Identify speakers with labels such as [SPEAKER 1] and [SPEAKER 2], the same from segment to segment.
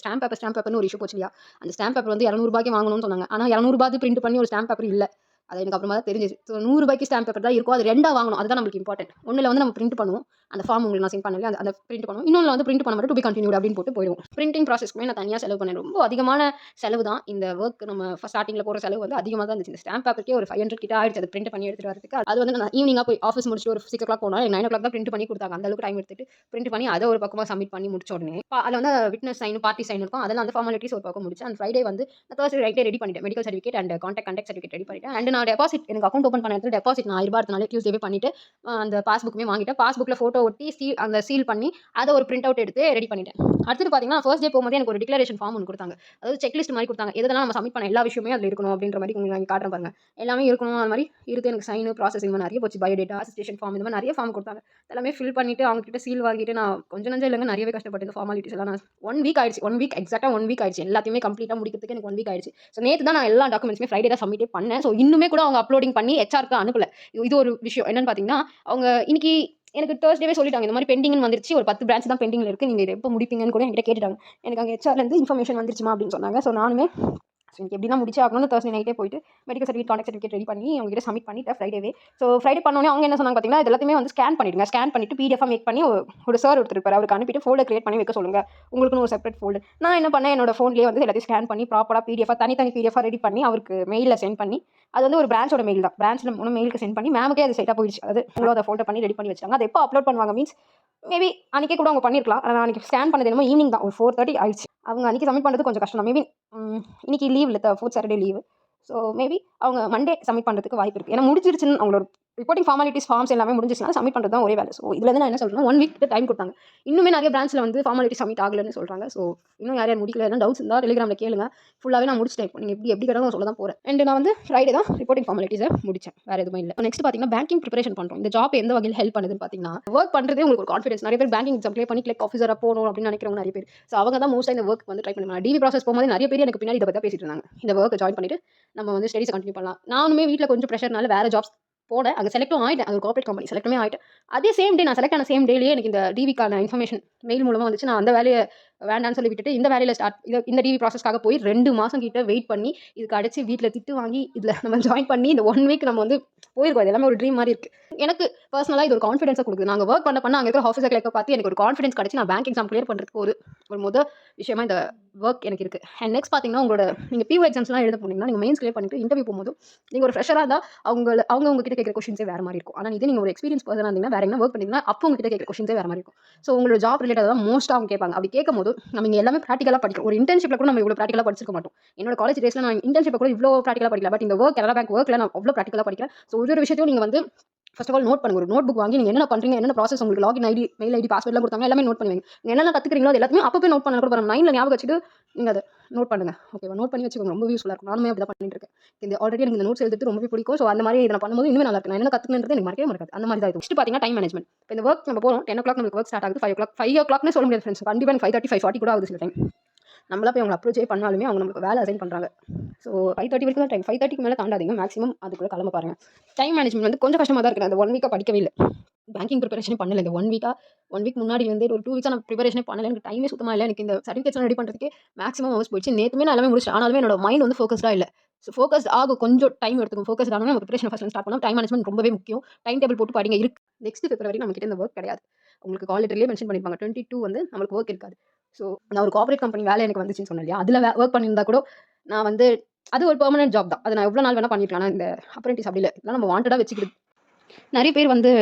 [SPEAKER 1] Stamp பேப்பர்னு ஒரு issue போச்சு இல்லையா? அந்த ஸ்டாம்ப் பேப்பர் வந்து ரூ. 200 வாங்கணும்னு சொன்னாங்க. ஆனால் ரூ. 200 பிரிண்ட் பண்ணி ஒரு ஸ்டாம்ப் பேப்பர் இல்ல. அது எனக்கு அப்புறமா தான் தெரிஞ்சுச்சு. ஸோ ரூ. 100 ஸ்டாம்ப் பேப்பர் தான் இருக்கும். அது 2ஆ வாங்கணும். அதுதான் நம்மளுக்கு இம்பார்ட்டன்ட். ஒண்ணுல வந்து நம்ம பிரிண்ட் பண்ணுவோம். அந்த ஃபார்ம் உங்களுக்கு நான் சென்ட் பண்ணல. அந்த பிரிண்ட் பண்ணுவோம். இன்னொன்னு வந்து பிரிண்ட் பண்ண மட்டும் டு பி கன்டினியூட் அப்படின்னு போட்டு போயிடுவோம். பிரிண்டிங் ப்ராசஸ்க்குமே நான் தனியா செலவு பண்ணேன். ரொம்ப அதிகமான செலவு தான். இந்த ஒர்க் நம்ம ஸ்டார்டிங்ல போற செலவு வந்து அதிகமா தான் இருந்துச்சு. இந்த ஸ்டாம்ப் பேப்பருக்கே ஒரு 500 கிட்ட ஆயிடுச்சு. அது பிரிண்ட் பண்ணி எடுத்துட்டு வரதுக்கு. அது வந்து நான் ஈவினிங்கா போய் ஆஃபீஸ் முடிச்சுட்டு ஒரு 6 போனா 9 தான் பிரிண்ட் பண்ணி கொடுத்தாங்க. அந்த அளவுக்கு டைம் எடுத்துட்டு பிரிண்ட் பண்ணி அதை ஒரு பக்கமா சப்மிட் பண்ணி முடிச்ச உடனே அதில் வந்து விட்னஸ் சைன் பார்ட்டி சைன் இருக்கும். அதெல்லாம் அந்த ஃபார்மாலிட்டிஸ் ஒரு பக்கம் முடிச்சு அந்த ஃப்ரைடே வந்து தேர்ஸ்டே ரைட்டே ரெடி பண்ணிட்டேன். Medical certificate and contact certificate ready பண்ணிட்டேன். அண்ட் நான் டெபாசிட் எனக்கு அக்கௌண்ட் ஓப்பன் பண்ண இடத்துல டெபாசிட் நான் ரூ. 1000 டியூஸ்டே பண்ணிட்டு அந்த பாஸ்புக்குமே வாங்கிட்டேன். பாஸ்புக்ல போட்டோ ஒட்டி அந்த சீல் பண்ணி அதை ஒரு பிரிண்ட் அவுட் எடுத்து ரெடி பண்ணிட்டேன். அடுத்து பார்த்தீங்கன்னா ஃபர்ஸ்ட் டே போகும்போது எனக்கு ஒரு டிக்ளரேஷன் ஃபார்ம் ஒன்று கொடுத்தாங்க. அதாவது செக்லிஸ்ட் மாதிரி கொடுத்தாங்க. எதெல்லாம் நம்ம சப்மிட் பண்ண எல்லா விஷயமே அதில் இருக்கணும் அப்படின்ற மாதிரி உங்களுக்கு நான் காட்டுறேன் பாருங்க. எல்லாமே இருக்கணும். அந்த மாதிரி இருக்கு. எனக்கு சைனு ப்ராசஸிங் நிறைய போச்சு. பயோடேட்டா அசிஸ்டேஷன் ஃபார்ம் இந்த மாதிரி நிறைய ஃபார்ம் கொடுத்தாங்க. எல்லாமே ஃபில் பண்ணிட்டு அவங்க கிட்ட சீல் வாங்கிட்டு நான் கொஞ்சம் நஞ்சம் இல்லைங்க நிறையவே கஷ்டப்பட்டு ஃபார்மாலிட்டிஸ் எல்லாம் நான் 1 வீக் ஆயிடுச்சு. 1 வீக் எக்ஸாக்டாக 1 வீக் ஆயிடுச்சு. எல்லாத்தையுமே கம்ப்ளீட்டாக முடிக்கிறதுக்கு எனக்கு 1 வீக் ஆயிடுச்சு. ஸோ நேற்று தான் நான் எல்லா டாக்குமெண்ட்ஸுமே ஃப்ரைடே தான் சப்மிட்டே பண்ணேன். ஸோ இன்னுமே கூட அவங்க அப்லோடிங் பண்ணி ஹெச்ஆருக்கு அனுப்பல. இது ஒரு விஷயம் என்னன்னு பார்த்தீங்கன்னா அவங்க இன்னைக்கு எனக்கு தேர்ஸ்டேவே சொல்லிட்டாங்க. இந்த மாதிரி பெண்டிங்னு வந்துருச்சு. ஒரு 10 பிரான்ச் தான் பெண்டிங்ல இருக்கு. நீங்க இதை எப்போ முடிப்பீங்கன்னு கூட என்கிட்ட கேட்டுட்டாங்க. எனக்கு அங்கே ஹெச்ஆர்லேருந்து இன்ஃபர்மேஷன் வந்துருச்சுமா அப்படின்னு சொன்னாங்க. ஸோ நானுமே எனக்கு எப்படின்னா முடிச்சே ஆகணும்னு தேர்ஸ்டே நைட்டே போயிட்டு medical certificate contact certificate ready பண்ணி அவங்ககிட்ட சப்மிட் பண்ணிட்டேன் ஃப்ரைடேவே. ஸோ ஃப்ரைடே பண்ணோன்னே அவங்க என்ன சொன்னாங்க பார்த்தீங்கன்னா இது எல்லாத்தையுமே வந்து ஸ்கேன் பண்ணிடுங்க. ஸ்கேன் பண்ணிட்டு பிடிஎஃபாக மேக் பண்ணி ஒரு சார் ஒருத்தர் அவருக்கு அனுப்பிட்டு ஃபோல்டர் கிரியேட் பண்ணி வைக்க சொல்லுங்க. உங்களுக்குன்னு ஒரு செப்பரேட் ஃபோல்டர். நான் என்ன பண்ணேன் என்னோட ஃபோன்லேயே வந்து எல்லாத்தையும் ஸ்கேன் பண்ணி ப்ராப்பராக பிடிஎஃபாக தனி பிடிஎஃபாக ரெடி பண்ணி அவருக்கு மெயிலில் சென்ட் பண்ணி அது வந்து ஒரு பிரான்ச்சோட மெயில் தான். பிரான்ச்சில் மெயிலுக்கு சென்ட் பண்ணி மேமுக்கே அது செட்டாக போயிடுச்சு. அது உங்களோட அதை ஃபோல்டர் பண்ணி ரெடி பண்ணி வச்சாங்க. அதை எப்போ அப்லோட் பண்ணுவாங்க மீன்ஸ் மேபி அன்றைக்கே கூட அவங்க பண்ணியிருக்கலாம். நான் அன்றைக்கி ஸ்கேன் பண்ணது என்னமோ ஈவினிங் தான் ஒரு 4:30 ஆயிடுச்சு. அவங்க அன்றைக்கி சப்மிட் பண்ணுறது கொஞ்சம் கஷ்டம் தான். மேபி இன்னைக்கு லீவ் இல்லை, 4th Saturday leave. So maybe அவங்க மண்டே சப்மிட் பண்ணுறதுக்கு வாய்ப்பு இருக்குது. ஏன்னா முடிஞ்சிருச்சுன்னு அவங்களோட ரிப்போர்ட்டிங் ஃபார்மாலிட்டிஸ் ஃபார்ம்ஸ் எல்லாமே முடிஞ்சிச்சுன்னா சப்மிட் பண்ணுறது தான் ஒரே வேலை. ஸோ இதில் நான் என்ன சொல்கிறேன்னா 1 வீக் டைம் கொடுத்தாங்க. இன்னுமே நிறைய பிரான்ச்சில் வந்து ஃபார்மாலிட்டி சப்மிட் ஆகலன்னு சொல்கிறாங்க. ஸோ இன்னும் யார் முடிக்கல என்ன டவுட்ஸ் இருந்தால் டெலிகிராமில் கேளுங்க. ஃபுல்லாகவே நான் முடிச்சிட்டேன். இப்போ நீங்கள் எப்படி கேட்டாலும் சொல்ல தான் போகிறேன். அண்ட் நான் வந்து ஃப்ரைடே தான் ரிப்போர்ட்டிங் ஃபார்மாலிட்டிஸை முடிச்சேன். வேறு எதுவும் இல்லை. நெக்ஸ்ட் பார்த்தீங்கன்னா பேங்கிங் ப்ரிப்பரேஷன் பண்ணுறோம். இந்த ஜாப் எந்த வகையில் ஹெல்ப் பண்ணுதுன்னு பார்த்தீங்கன்னா ஒர்க் பண்ணுறதே உங்களுக்கு ஒரு கான்ஃபிடன்ஸ். நிறைய பேர் பேங்கிங் எக்ஸாம் க்ளியர் பண்ணி கிளர்க் ஆஃபீஸராக போகணும் அப்படின்னு நினைக்கிறவங்க நிறைய பேர். ஸோ அவங்க தான் மோஸ்ட்டாக இந்த ஒர்க் வந்து ட்ரை பண்ணுவாங்க. டிவி ப்ராசஸ் போகும்போது நிறைய பேர் எனக்கு பின்னாடி இதை பற்றி பேசிட்டு இருந்தாங்க. இந்த ஒர்க்கை ஜாயின் பண்ணிட்டு நம்ம வந்து ஸ்டடீஸ் கண்டினியூ பண்ணலாம். நானுமே வீட்டில் கொஞ்சம் ப்ரெஷர்னால வேறு ஜாப்ஸ் போனேன். அங்கே செலக்டும் ஆகிட்டேன். அது கார்பரேட் கம்பெனி செலக்ட்டுமே ஆகிட்டேன். அதே சேம் டே நான் செலக்ட் ஆன சேம் டேலேயே எனக்கு இந்த டிவிக்கான இன்ஃபர்மேஷன் மெயில் மூலமாக வந்துச்சு. நான் அந்த வேலையை வேண்டான்னு சொல்லி விட்டுட்டு இந்த வேலையில் இந்த டிவி ப்ராசஸ்க்காக போய் 2 மாதம் கிட்ட வெயிட் பண்ணி இதுக்கு அடிச்சு வீட்டில் திட்டு வாங்கி இதில் நம்ம ஜாயின் பண்ணி இந்த 1 வீக் நம்ம வந்து போயிருக்கோம். இது எல்லாமே ஒரு ட்ரீம் மாதிரி இருக்குது. எனக்கு பர்சனலாக இது ஒரு கான்ஃபிடன்ஸை கொடுக்குது. நாங்கள் ஒர்க் பண்ண அங்கே இருக்கிற ஆஃபீஸர் கிளர்க்கை பார்த்து எனக்கு ஒரு கான்ஃபிடன்ஸ் கிடச்சி நான் பேங்க் எக்ஸாம் கிளியர் பண்ணுறதுக்கு ஒரு முதல் விஷயமா இந்த ஒர்க் எனக்கு இருக்குது. அண்ட் நெக்ஸ்ட் பார்த்தீங்கன்னா உங்களோட நீங்கள் பிஓ எக்ஸாம்ஸ்லாம் எழுத போனீங்கன்னா நீங்கள் மெயின்ஸ் கிளியர் பண்ணிட்டு இன்டர்வியூ போகும்போது நீங்கள் ஒரு ஃப்ரெஷராக இருந்தால் அவங்க உங்ககிட்ட கேட்குற கொஷின்ஸே வேறு மாதிரி இருக்கும். ஆனால் இது நீங்கள் ஒரு எக்ஸ்பீரியன்ஸ் பர்சனாக இருந்தீங்கன்னா வேறு என்ன ஒர்க் பண்ணிங்கன்னா அப்போ உங்ககிட்ட கேட்குற கொஷின்ஸே வேறு மாதிரி இருக்கும். ஸோ உங்களோட ஜாப் ரிலேட்டடாக தான் மோஸ்ட்டாக அவங்க கேட்பாங்க. அப்படி கேட்கும் போது நம்ம இங்கே எல்லாமே ப்ராக்டிகலாக படிக்கிறோம். ஒரு இன்டர்ன்ஷிப்பில் கூட நம்ம இவ்வளோ ப்ராக்டிகலாக படிச்சிருக்க மாட்டோம். என்னோட காலேஜ் டேஸில் நான் இன்டர்ன்ஷிப்பை கூட இவ்வளோ ப்ராக்டிகலாக படிக்கல. பட் இந்த ஒர்க் கனரா பேங்க் ஒர்க்கில் நான் அவ்வளோ ப்ராக்டிகலாக படிக்கிறேன். ஸோ ஒரு விஷயத்தையும் நீங்கள் வந்து ஃபர்ஸ்ட் ஆஃப் ஆல் நோட் பண்ணுங்க. ஒரு நோட் புக் வாங்கி நீங்கள் என்ன பண்ணுறீங்க, என்ன ப்ராசஸ், உங்களுக்கு லாகின் ஐடி, மெயில் ஐடி, பாஸ்வேர்ட்லாம் கொடுத்தாங்க எல்லாமே நோட் பண்ணுவீங்க. நீங்கள் என்னென்ன கற்றுக்கிறீங்களோ அது எல்லாத்தையும் அப்போ நோட் பண்ண கூட பாருங்க. மைண்டில் ஞாபகம் வச்சுட்டு நீங்கள் அதை நோட் பண்ணுங்க. ஓகேவா? நோட் பண்ணி வச்சுக்கோங்க. ரொம்ப யூஸ்ஃபுல்லாக இருக்கும். நானுமே அப்படி தான் பண்ணிட்டு இருக்கேன். இந்த ஆல்ரெடி எனக்கு இந்த நோட்ஸ் எழுதுறது ரொம்ப பிடிக்கும். ஸோ அந்த மாதிரி இதை நான் பண்ணும்போது இன்னுமே நல்லா இருக்கு. நான் என்ன கற்றுக்கிறது எனக்கு மறக்கவே மறக்காது. அந்த மாதிரி தான் இது. நெக்ஸ்ட் பார்த்தீங்கன்னா டைம் மேனேஜ்மெண்ட். இப்போ இந்த ஒர்க் நம்ம போகிறோம் 10 o'clock நம்மளுக்கு ஒர்க் ஸ்டார்ட் ஆகுது. 5 o'clockனு சொல்ல முடியாது ஃப்ரெண்ட்ஸ். கண்டிப்பாக 5:30 5:40 கூட ஆகுது சில டைம். நம்மளா போய் அவங்க அப்ரோச்சே பண்ணாலுமே அவங்க நமக்கு வேலை அசைன் பண்ணுறாங்க. ஸோ 5:30 வரைக்கும் தான் டைம். 5:30க்கு மேலே தாண்டாதீங்க. மேக்ஸிமம் அதுக்குள்ளே கிளம்ப பாருங்க. டைம் மேனேஜ்மெண்ட் வந்து கொஞ்சம் கஷ்டமாக தான் இருக்குது. அந்த 1 வீக்காக படிக்கவே இல்லை. பேங்கிங் ப்ரிப்பரேஷனே பண்ணல. இந்த 1 வீக் முன்னாடி வந்து ஒரு 2 வீக்ஸாக நான் ப்ரிப்பரேஷனே பண்ணல. எனக்கு டைமே சுத்தமாக இல்லை. எனக்கு இந்த சர்டிஃபிகேட்ஸ்லாம் ரெடி பண்ணுறதுக்கு மேக்ஸிமம் ஹவர்ஸ் போயிடுச்சு. நேற்றுமே நான் எல்லாமே முடிச்சு ஆனாலுமே என்னோட மைண்ட் வந்து ஃபோக்கஸ்டாக இல்லை. ஸோ ஃபோக்கஸ் ஆகும். கொஞ்சம் டைம் எடுத்துக்கும். ஃபோக்கஸ் ஆகணும். நம்ம ப்ரிப்பரேஷன் ஃபஸ்ட் ஸ்டார்ட் பண்ணலாம். டைம் மேனேஜ்மெண்ட் ரொம்பவே முக்கியம். டைம் டேபிள் போட்டு படிங்க. இருக்கு நெக்ஸ்ட் பிப்ரவரி நம்ம கிட்ட இந்த ஒர்க் கிடையாது. உங்களுக்கு கால் லெட்டர்லேயே மென்ஷன் பண்ணியிருப்பாங்க 22 வந்து நம்மளுக்கு ஒர்க் இருக்காது. ஸோ நான் ஒரு கார்பரேட் கம்பெனி வேலை எனக்கு வந்துச்சுன்னு சொன்னேன் இல்லையா? அதில் ஒர்க் பண்ணியிருந்தா கூட நான் வந்து அது ஒரு பெர்மனன்ட் ஜாப் தான். அது நான் எவ்வளோ நாள் வேணால் பண்ணியிருக்கேன். ஆனால் இந்த அப்ரெண்டிஸ் அப்படி இல்லை. இதெல்லாம் நம்ம வாண்டடாக வச்சுக்கிது. நிறைய பேர் வந்து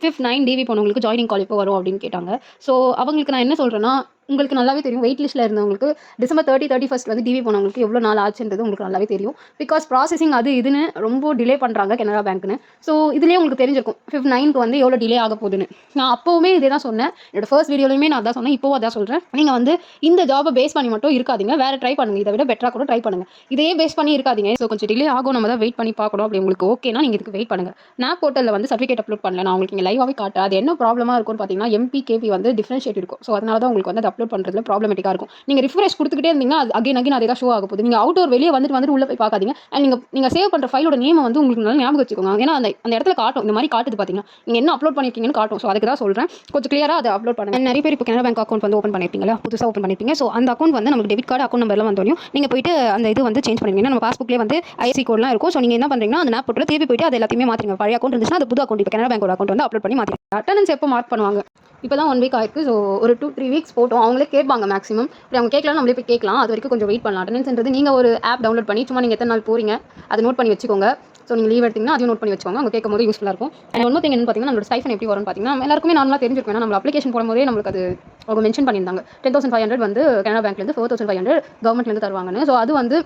[SPEAKER 1] 5th 9 டிவி போனவங்களுக்கு ஜாயினிங் கால் எப்போ வரும் அப்படின்னு கேட்டாங்க. ஸோ அவங்களுக்கு நான் என்ன சொல்கிறேன்னா உங்களுக்கு நல்லாவே தெரியும். வெயிட் லிஸ்ட்டில் இருந்தவங்களுக்கு December 30, 31 வந்து டிவி போனவங்களுக்கு எவ்வளோ நாள் ஆச்சுன்றது உங்களுக்கு நல்லாவே தெரியும். பிகாஸ் ப்ராசஸிங் அது இதுன்னு ரொம்ப டிலே பண்ணுறாங்க கனரா பேங்க்னு. ஸோ இதுலேயே உங்களுக்கு தெரிஞ்சிருக்கும் 5th 9க்கு வந்து எவ்வளோ டிலே ஆக போகுதுன்னு. நான் அப்போவுமே இதே தான் சொன்னேன். என்னோட ஃபர்ஸ்ட் வீடியோலையுமே நான் அதான் சொன்னேன். இப்போவும் அதான் சொல்கிறேன். நீங்கள் வந்து இந்த ஜாபை பேஸ் பண்ணி மட்டும் இருக்காதீங்க. வேறு ட்ரை பண்ணுங்கள். இதை விட பெட்டராக கூட ட்ரை பண்ணுங்கள். இதையே பேஸ் பண்ணி இருக்காதீங்க. ஸோ கொஞ்சம் டிலே ஆகும். நம்ம தான் வெயிட் பண்ணி பார்க்கணும். அப்படி உங்களுக்கு ஓகேனா நீங்கள் இதுக்கு வெயிட் பண்ணுங்கள். நான் போர்ட்டலில் வந்து சர்டிஃபிகேட் அப்லோட் பண்ணல. நான் உங்களுக்கு இங்கே லைவாகவே காட்டுறேன். அது என்ன ப்ராப்ளமாக இருக்கும்னு பார்த்தீங்கன்னா MPKP வந்து டிஃப்ரென்ஷியேட் இருக்கும். ஸோ அதனால தான் உங்களுக்கு வந்து அது அப்லோட் பண்ணுறதுல ப்ராப்ளமேட்டிக்காக இருக்கும். நீங்கள் ரிஃப்ரெஷ் கொடுத்துக்கிட்டே இருந்தீங்கன்னா அது அகைன் அதே தான் ஷோ ஆக போகுது. நீங்கள் அவுட்டோர் வெளியே வந்துட்டு உள்ளே போய் பார்க்காதீங்க. அண்ட் நீங்கள் சேவ் பண்ணுற ஃபைலோட நேமை வந்து உங்களுக்கு நல்லா ஞாபகம் வச்சுக்கோங்க. ஏன்னா அந்த இடத்துல காட்டும், இந்த மாதிரி காட்டுது பார்த்தீங்கன்னா நீங்கள் என்ன அப்லோட் பண்ணியிருக்கீங்கன்னு காட்டும். ஸோ அதுக்கு தான் சொல்கிறேன், கொஞ்சம் கிளியராக அதை அப்லோட் பண்ணுங்கள். நிறைய பேர் இப்போ கனரா பேங்க் அக்கௌண்ட் வந்து ஓப்பன் பண்ணியிருப்பீங்களா, புதுசாக ஓப்பன் பண்ணியிருப்பீங்க. ஸோ அந்த அக்கௌண்ட் வந்து நமக்கு டெபிட் கார்டு அக்கௌண்ட் நம்பர்லாம் வந்தோடனே நீங்கள் போயிட்டு அந்த இது வந்து சேஞ்ச் பண்ணுவீங்கன்னா நம்ம பாஸ்புக்லேயே வந்து ஐசி கோட்லாம் இருக்கும். ஸோ நீங்கள் என்ன பண்ணுறீங்கன்னா அந்த ஆப் போட்டு திருப்பி போயிட்டு அது எல்லாத்தையுமே மாற்றிங்க. பழைய அக்கௌண்ட் இருந்துச்சுன்னா அது புது அக்கௌண்ட், இப்போ கனரா பேங்கோட அக்கௌண்ட் வந்து அப்லோட் பண்ணி மாற்றிங்க. அட்டண்டன்ஸ் எப்போ மார்க் பண்ணுவாங்க? இப்போ தான் 1 வீக் ஆயிருக்கு. ஸோ ஒரு 2-3 வீக்ஸ் போட்டோம். அவங்களே கேட்பாங்க மேக்ஸிமம். அப்படி அவங்க கேட்கலாம், நம்மளே போய் கேட்கலாம். அது வரைக்கும் கொஞ்சம் வெயிட் பண்ணலாம். அட்டண்டன்ஸ்ன்றது நீங்கள் ஒரு ஆப் டவுன்லோட் பண்ணி சும்மா நீங்கள் எத்தனை நாள் போகிறீங்க அதை நோட் பண்ணி வச்சுக்கோங்க. ஸோ நீங்கள் லீவ் எடுத்தீங்கன்னா அதையும் நோட் பண்ணி வச்சுக்கோங்க. அவங்க கேட்கும் போது யூஸ்ஃபுல்லாக இருக்கும். அண்ட் ஒன் மோர் திங் என்னன்னு பார்த்தீங்கன்னா, நம்மளோட ஸ்டைஃபன் எப்படி வரும்னு பார்த்தீங்கன்னா எல்லாருக்குமே நார்மலாக தெரிஞ்சிருக்கும். ஏன்னா நம்ம அப்ளிகேஷன் போடும்போதே நம்மளுக்கு அது அவங்க மென்ஷன் பண்ணியிருந்தாங்க 10,500 வந்து கனரா பேங்க்லேருந்து 4,500 கவர்மெண்ட்லேருந்து தருவாங்கன்னு. ஸோ அது வந்து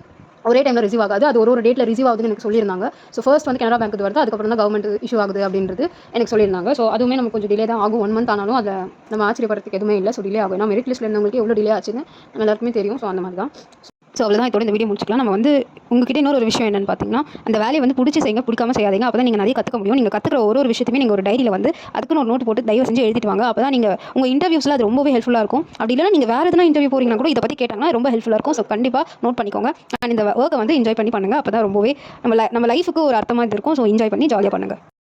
[SPEAKER 1] ஒரே டைமில் ரிசீவ் ஆகாது, அது ஒரு டேட்டில் ரிசீவ் ஆகுதுன்னு எனக்கு சொல்லியிருந்தாங்க. ஸோ ஃபர்ஸ்ட் வந்து கனரா பேங்க் வருது, அதுக்கப்புறம் தான் கவர்மெண்ட் இஷ்யூ ஆகுது அப்படின்றது எனக்கு சொல்லியிருந்தாங்க. ஸோ அதுவுமே நமக்கு கொஞ்சம் டிலே தான் ஆகும். 1 மந்த் ஆனாலும் அதை நம்ம ஆச்சரியப்படுறதுக்கு எதுவுமே இல்லை. ஸோ டிலே ஆகும். ஏன்னா மெரிட் லிஸ்ட்டில் இருந்தவங்களுக்கு எவ்வளோ டிலே ஆச்சுன்னு நம்ம எல்லாருக்குமே தெரியும். ஸோ அந்த மாதிரி தான். ஸோ அவ்வளோதான், இதோட இந்த வீடியோ முடிச்சுக்கலாம். நம்ம வந்து உங்ககிட்ட இன்னொரு விஷயம் என்னென்னு பார்த்தீங்கன்னா, அந்த வேலையை வந்து பிடிச்சி செய்யுங்க, பிடிக்காம செய்யாதீங்க. அப்போ தான் நீங்கள் நிறைய கற்றுக்க முடியும். நீங்கள் கற்றுக்கிற ஒரு விஷயத்தையுமே நீங்கள் ஒரு டைரியில் வந்து அதுக்குன்னு ஒரு நோட் போட்டு தயவு செஞ்சு எழுதிட்டு வாங்க. அப்போ தான் நீங்கள் உங்கள் இன்டர்வியூஸில் அது ரொம்பவே ஹெல்ப்ஃபுல்லாக இருக்கும். அப்படி இல்லைனா நீங்கள் வேறு எதனா இன்டர்வியூ போகிறீங்கன்னா கூட இதை பற்றி கேட்டாங்கன்னா ரொம்ப ஹெல்ப்ஃபுல்லாக இருக்கும். ஸோ கண்டிப்பாக நோட் பண்ணிக்கோங்க. அண்ட் இந்த ஒர்க்கை வந்து என்ஜாய் பண்ணி பண்ணுங்கள். அப்போ தான் ரொம்பவே நம்ம லைஃபுக்கு ஒரு அர்த்தமாக இருக்கும். ஸோ என்ஜாய் பண்ணி ஜாலியாக பண்ணுங்கள்.